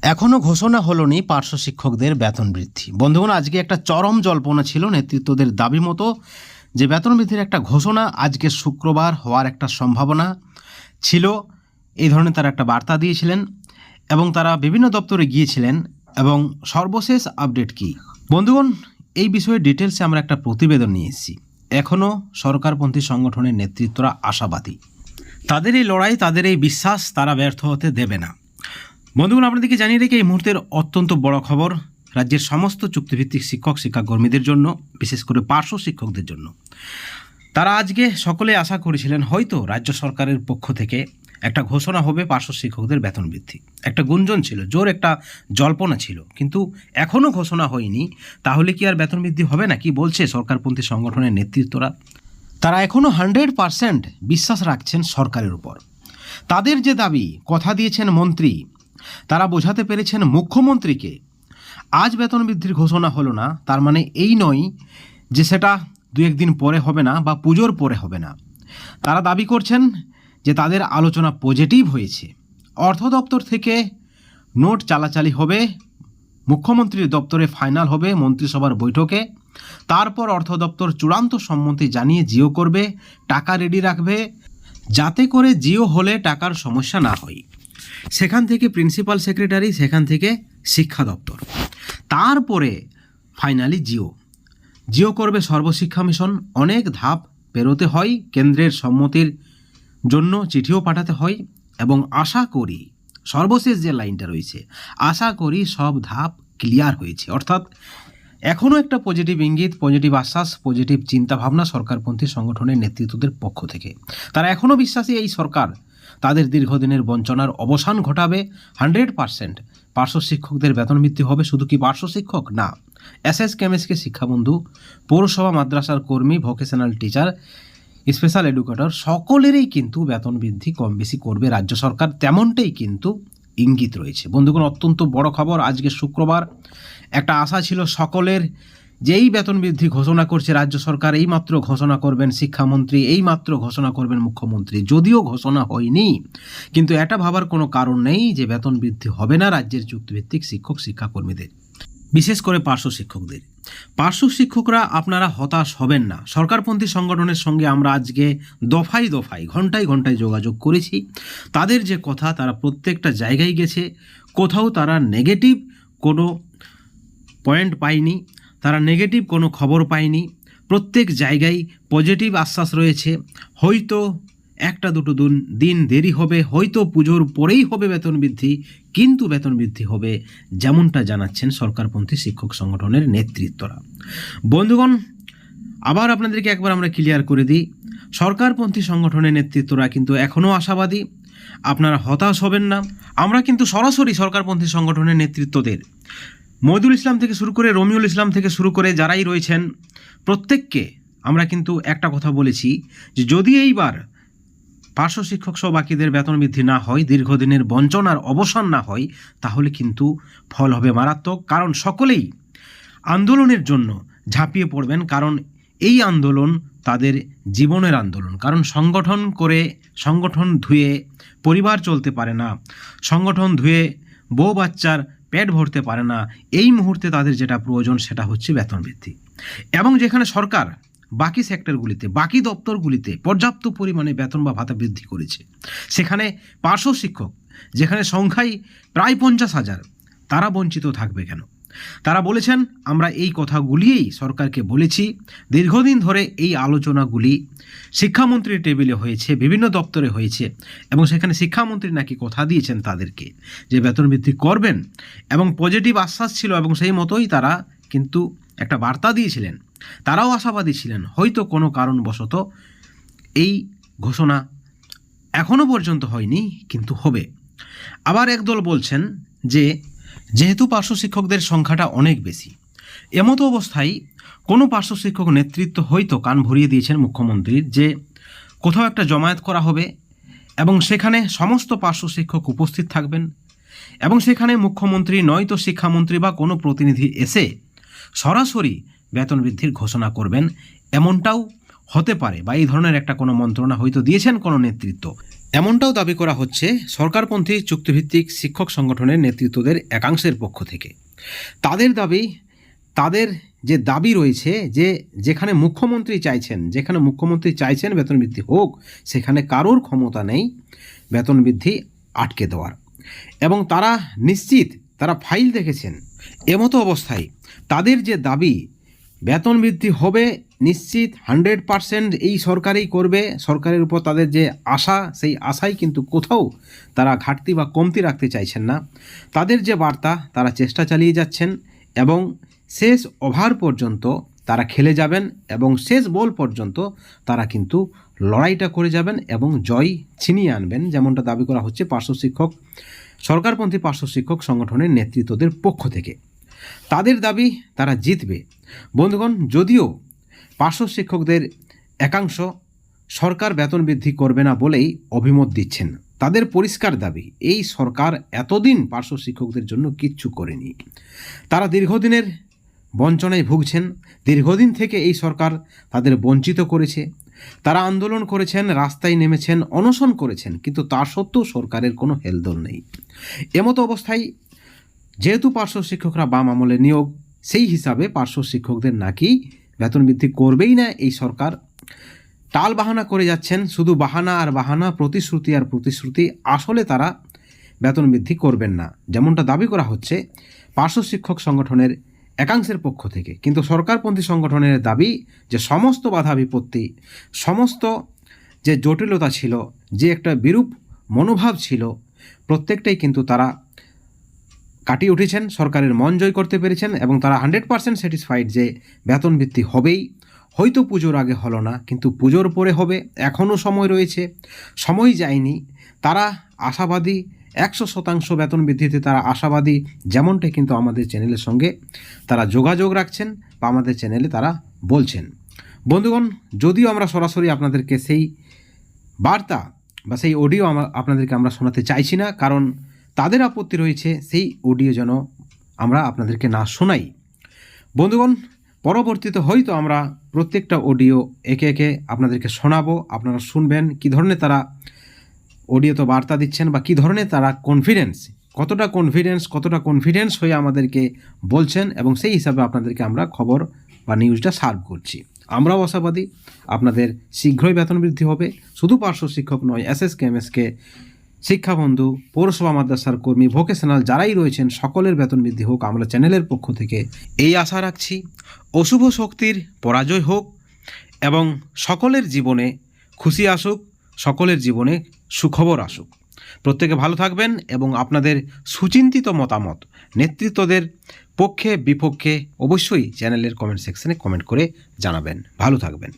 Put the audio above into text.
এখনও ঘোষণা হলোনি পার্শ্ব শিক্ষকদের বেতন বৃদ্ধি। বন্ধুগণ, আজকে একটা চরম জল্পনা ছিল নেতৃত্বদের দাবি মতো যে বেতন বৃদ্ধির একটা ঘোষণা আজকে শুক্রবার হওয়ার একটা সম্ভাবনা ছিল। এই ধরনের তারা একটা বার্তা দিয়েছিলেন এবং তারা বিভিন্ন দপ্তরে গিয়েছিলেন। এবং সর্বশেষ আপডেট কি বন্ধুগণ, এই বিষয়ে ডিটেলসে আমরা একটা প্রতিবেদন নিয়ে এসেছি। এখনও সরকারপন্থী সংগঠনের নেতৃত্বরা আশাবাদী, তাদের এই লড়াই, তাদের এই বিশ্বাস তারা ব্যর্থ হতে দেবে না। বন্ধুগণ, আপনাদেরকে জানিয়ে রেখে এই মুহূর্তের অত্যন্ত বড় খবর রাজ্যের সমস্ত চুক্তিভিত্তিক শিক্ষাকর্মীদের জন্য, বিশেষ করে পার্শ্ব শিক্ষকদের জন্য। তারা আজকে সকলে আশা করেছিলেন হয়তো রাজ্য সরকারের পক্ষ থেকে একটা ঘোষণা হবে পার্শ্ব শিক্ষকদের বেতন বৃদ্ধি। একটা গুঞ্জন ছিল, জোর একটা জল্পনা ছিল, কিন্তু এখনও ঘোষণা হয়নি। তাহলে কি আর বেতন বৃদ্ধি হবে না? কি বলছে সরকারপন্থী সংগঠনের নেতৃত্বরা? তারা এখনও 100% বিশ্বাস রাখছেন সরকারের উপর। তাদের যে দাবি, কথা দিয়েছেন মন্ত্রী, তারা বোঝাতে পেরেছেন মুখ্যমন্ত্রীকে। আজ বেতন বৃদ্ধির ঘোষণা হলো না, তার মানে এই নয় যে সেটা দু একদিন পরে হবে না বা পুজোর পরে হবে না। তারা দাবি করছেন যে তাদের আলোচনা পজিটিভ হয়েছে। অর্থ দপ্তর থেকে নোট চালাচালি হবে, মুখ্যমন্ত্রীর দপ্তরে ফাইনাল হবে মন্ত্রিসভার বৈঠকে। তারপর অর্থ দপ্তর চূড়ান্ত সম্মতি জানিয়ে জিও করবে, টাকা রেডি রাখবে, যাতে করে জিও হলে টাকার সমস্যা না হয়। সেখান থেকে প্রিন্সিপাল সেক্রেটারি, সেখান থেকে শিক্ষা দপ্তর, তারপরে ফাইনালি জিও করবে সর্বশিক্ষা মিশন। অনেক ধাপ পেরোতে হয়, কেন্দ্রের সম্মতির জন্য চিঠিও পাঠাতে হয়। এবং আশা করি সর্বশেষ যে লাইনটা রয়েছে, আশা করি সব ধাপ ক্লিয়ার হয়েছে। অর্থাৎ এখনও একটা পজিটিভ ইঙ্গিত, পজিটিভ আশ্বাস, পজিটিভ চিন্তাভাবনা সরকারপন্থী সংগঠনের নেতৃত্বদের পক্ষ থেকে। তারা এখনও বিশ্বাসী এই সরকার তাদের দীর্ঘদিনের বঞ্চনার অবসান ঘটাবে। 100% পার্শ্ব শিক্ষকদের বেতন বৃদ্ধি হবে। শুধু কি পার্শ্ব শিক্ষক না, এসএস কেমএসকে শিক্ষাবন্ধু, পৌরসভা মাদ্রাসার কর্মী, ভোকেশনাল টিচার, স্পেশাল এডুকেটর, সকলেরই কিন্তু বেতন বৃদ্ধি কম বেশি করবে রাজ্য সরকার, তেমনটাই কিন্তু ইঙ্গিত রয়েছে। বন্ধুগণ, অত্যন্ত বড় খবর। আজকে শুক্রবার একটা আশা ছিল সকলের, যেই বেতন বৃদ্ধি ঘোষণা করছে রাজ্য সরকার, এইমাত্র ঘোষণা করবেন শিক্ষামন্ত্রী, এইমাত্র ঘোষণা করবেন মুখ্যমন্ত্রী। যদিও ঘোষণা হয়নি, কিন্তু এটা ভাবার কোনো কারণ নেই যে বেতন বৃদ্ধি হবে না রাজ্যের চুক্তিভিত্তিক শিক্ষাকর্মীদের, বিশেষ করে পার্শ্ব শিক্ষকদের। পার্শ্ব শিক্ষকরা আপনারা হতাশ হবেন না। সরকারপন্থী সংগঠনের সঙ্গে আমরা আজকে দফায় দফায়, ঘন্টায় ঘন্টায় যোগাযোগ করেছি। তাদের যে কথা, তারা প্রত্যেকটা জায়গায় গেছে, কোথাও তারা নেগেটিভ কোনো পয়েন্ট পায়নি, তারা নেগেটিভ কোনো খবর পায়নি। প্রত্যেক জায়গায় পজিটিভ আশ্বাস রয়েছে। হয়তো একটা দুটো দিন দেরি হবে, হয়তো পুজোর পরেই হবে বেতন বৃদ্ধি, কিন্তু বেতন বৃদ্ধি হবে, যেমনটা জানাচ্ছেন সরকারপন্থী শিক্ষক সংগঠনের নেতৃত্বরা। বন্ধুগণ, আবার আপনাদেরকে একবার আমরা ক্লিয়ার করে দিই, সরকারপন্থী সংগঠনের নেতৃত্বরা কিন্তু এখনও আশাবাদী। আপনারা হতাশ হবেন না। আমরা কিন্তু সরাসরি সরকারপন্থী সংগঠনের নেতৃত্বদের, মহিদুল ইসলাম থেকে শুরু করে রমিউল ইসলাম থেকে শুরু করে যারাই রয়েছেন, প্রত্যেককে আমরা কিন্তু একটা কথা বলেছি যে যদি এইবার পার্শ্ব শিক্ষক সহ বাকিদের বেতন বৃদ্ধি না হয়, দীর্ঘদিনের বঞ্চনার অবসান না হয়, তাহলে কিন্তু ফল হবে মারাত্মক। কারণ সকলেই আন্দোলনের জন্য ঝাঁপিয়ে পড়বেন, কারণ এই আন্দোলন তাদের জীবনের আন্দোলন। কারণ সংগঠন ধুয়ে পরিবার চলতে পারে না, সংগঠন ধুয়ে বউ বাচ্চার পেট ভরতে পারে না। এই মুহূর্তে তাদের যেটা প্রয়োজন সেটা হচ্ছে বেতন বৃদ্ধি। এবং যেখানে সরকার বাকি সেক্টরগুলিতে, বাকি দপ্তরগুলিতে পর্যাপ্ত পরিমাণে বেতন বা ভাতা বৃদ্ধি করেছে, সেখানে পার্শ্ব শিক্ষক, যেখানে সংখ্যায় প্রায় 50,000, তারা বঞ্চিত থাকবে কেন? তারা বলেছেন, আমরা এই কথাগুলিই সরকারকে বলেছি। দীর্ঘদিন ধরে এই আলোচনাগুলি শিক্ষামন্ত্রীর টেবিলে হয়েছে, বিভিন্ন দপ্তরে হয়েছে, এবং সেখানে শিক্ষামন্ত্রী নাকি কথা দিয়েছেন তাদেরকে যে বেতন বৃদ্ধি করবেন, এবং পজিটিভ আশ্বাস ছিল, এবং সেই মতোই তারা কিন্তু একটা বার্তা দিয়েছিলেন। তারাও আশাবাদী ছিলেন হয়তো কোনো কারণবশত এই ঘোষণা এখনও পর্যন্ত হয়নি, কিন্তু হবে। আবার একদল বলছেন যে যেহেতু পার্শ্ব শিক্ষকদের সংখ্যাটা অনেক বেশি, এমতো অবস্থায় কোনো পার্শ্ব শিক্ষক নেতৃত্ব হয়তো কান ভরিয়ে দিয়েছেন মুখ্যমন্ত্রীর যে কোথাও একটা জমায়েত করা হবে, এবং সেখানে সমস্ত পার্শ্ব শিক্ষক উপস্থিত থাকবেন, এবং সেখানে মুখ্যমন্ত্রী নয়তো শিক্ষামন্ত্রী বা কোনো প্রতিনিধি এসে সরাসরি বেতন বৃদ্ধির ঘোষণা করবেন। এমনটাও হতে পারে, বা এই ধরনের একটা কোনো মন্ত্রণা হয়তো দিয়েছেন কোনো নেতৃত্ব। এমনটাও দাবি করা হচ্ছে সরকারপন্থী চুক্তিভিত্তিক শিক্ষক সংগঠনের নেতৃত্বদের একাংশের পক্ষ থেকে। তাদের দাবি, তাদের যে দাবি রয়েছে যে যেখানে মুখ্যমন্ত্রী চাইছেন বেতন বৃদ্ধি হোক, সেখানে কারোর ক্ষমতা নেই বেতন বৃদ্ধি আটকে দেওয়ার, এবং তারা নিশ্চিত, তারা ফাইল দেখেছেন। এমতো অবস্থায় তাদের যে দাবি বেতন বৃদ্ধি হবে নিশ্চিত 100% এই সরকারই করবে, সরকারের উপর তাদের যে আশা, সেই আশাই কিন্তু কোথাও তারা ঘাটতি বা কমতি রাখতে চাইছেন না। তাদের যে বার্তা, তারা চেষ্টা চালিয়ে যাচ্ছেন এবং শেষ ওভার পর্যন্ত তারা খেলে যাবেন এবং শেষ বল পর্যন্ত তারা কিন্তু লড়াইটা করে যাবেন এবং জয় ছিনিয়ে আনবেন, যেমনটা দাবি করা হচ্ছে সরকারপন্থী পার্শ্ব শিক্ষক সংগঠনের নেতৃত্বদের পক্ষ থেকে। তাদের দাবি তারা জিতবে। বন্ধুগণ, যদিও পার্শ্ব শিক্ষকদের একাংশ সরকার বেতন বৃদ্ধি করবে না বলেই অভিমত দিচ্ছেন, তাদের পরিষ্কার দাবি এই সরকার এতদিন পার্শ্ব শিক্ষকদের জন্য কিচ্ছু করেনি। তারা দীর্ঘদিনের বঞ্চনায় ভুগছেন, দীর্ঘদিন থেকে এই সরকার তাদের বঞ্চিত করেছে। তারা আন্দোলন করেছেন, রাস্তায় নেমেছেন, অনশন করেছেন, কিন্তু তা সত্ত্বেও সরকারের কোনো হেলদোল নেই। এমতো অবস্থায় যেহেতু পার্শ্ব শিক্ষকরা বাম আমলে নিয়োগ, সেই হিসাবে পার্শ্ব শিক্ষকদের নাকি বেতন বৃদ্ধি করবেই না এই সরকার। টাল বাহানা করে যাচ্ছেন, শুধু বাহানা আর বাহানা, প্রতিশ্রুতি আর প্রতিশ্রুতি। আসলে তারা বেতন বৃদ্ধি করবেন না, যেমনটা দাবি করা হচ্ছে পার্শ্ব শিক্ষক সংগঠনের একাংশের পক্ষ থেকে। কিন্তু সরকারপন্থী সংগঠনের দাবি যে সমস্ত বাধা বিপত্তি, সমস্ত যে জটিলতা ছিল, যে একটা বিরূপ মনোভাব ছিল, প্রত্যেকটাই কিন্তু তারা কাটিয়ে উঠেছেন, সরকারের মন জয় করতে পেরেছেন এবং তারা 100% স্যাটিসফাইড যে বেতন বৃদ্ধি হবেই। হয়তো পুজোর আগে হলো না, কিন্তু পুজোর পরে হবে, এখনও সময় রয়েছে, সময় যায়নি। তারা আশাবাদী, 100% বেতন বৃদ্ধিতে তারা আশাবাদী, যেমনটাই কিন্তু আমাদের চ্যানেলের সঙ্গে তারা যোগাযোগ রাখছেন বা আমাদের চ্যানেলে তারা বলছেন। বন্ধুগণ, যদিও আমরা সরাসরি আপনাদেরকে সেই বার্তা বা সেই অডিও আপনাদেরকে আমরা শোনাতে চাইছি না, কারণ তাদের আপত্তি রয়েছে সেই অডিও যেন আমরা আপনাদেরকে না শোনাই। বন্ধুগণ, পরবর্তীতে হয়তো আমরা প্রত্যেকটা অডিও একে একে আপনাদেরকে শোনাবো, আপনারা শুনবেন কী ধরনের তারা অডিওতে বার্তা দিচ্ছেন বা কী ধরনের তারা কতটা কনফিডেন্স হয়ে আমাদেরকে বলছেন, এবং সেই হিসাবে আপনাদেরকে আমরা খবর বা নিউজটা সার্ভ করছি। আমরাও আশাবাদী আপনাদের শীঘ্রই বেতন বৃদ্ধি হবে। শুধু পার্শ্ব শিক্ষক নয়, এসএসকে, এমএসকে, শিক্ষাবন্ধু, পৌরসভা মাদ্রাসার কর্মী, ভোকেশনাল যারাই রয়েছেন, সকলের বেতন বৃদ্ধি হোক। আমরা চ্যানেলের পক্ষ থেকে এই আশা রাখছি, অশুভ শক্তির পরাজয় হোক এবং সকলের জীবনে খুশি আসুক, সকলের জীবনে সুখবর আসুক। প্রত্যেকে ভালো থাকবেন এবং আপনাদের সুচিন্তিত মতামত নেতৃত্বদের পক্ষে বিপক্ষে অবশ্যই চ্যানেলের কমেন্ট সেকশনে কমেন্ট করে জানাবেন। ভালো থাকবেন।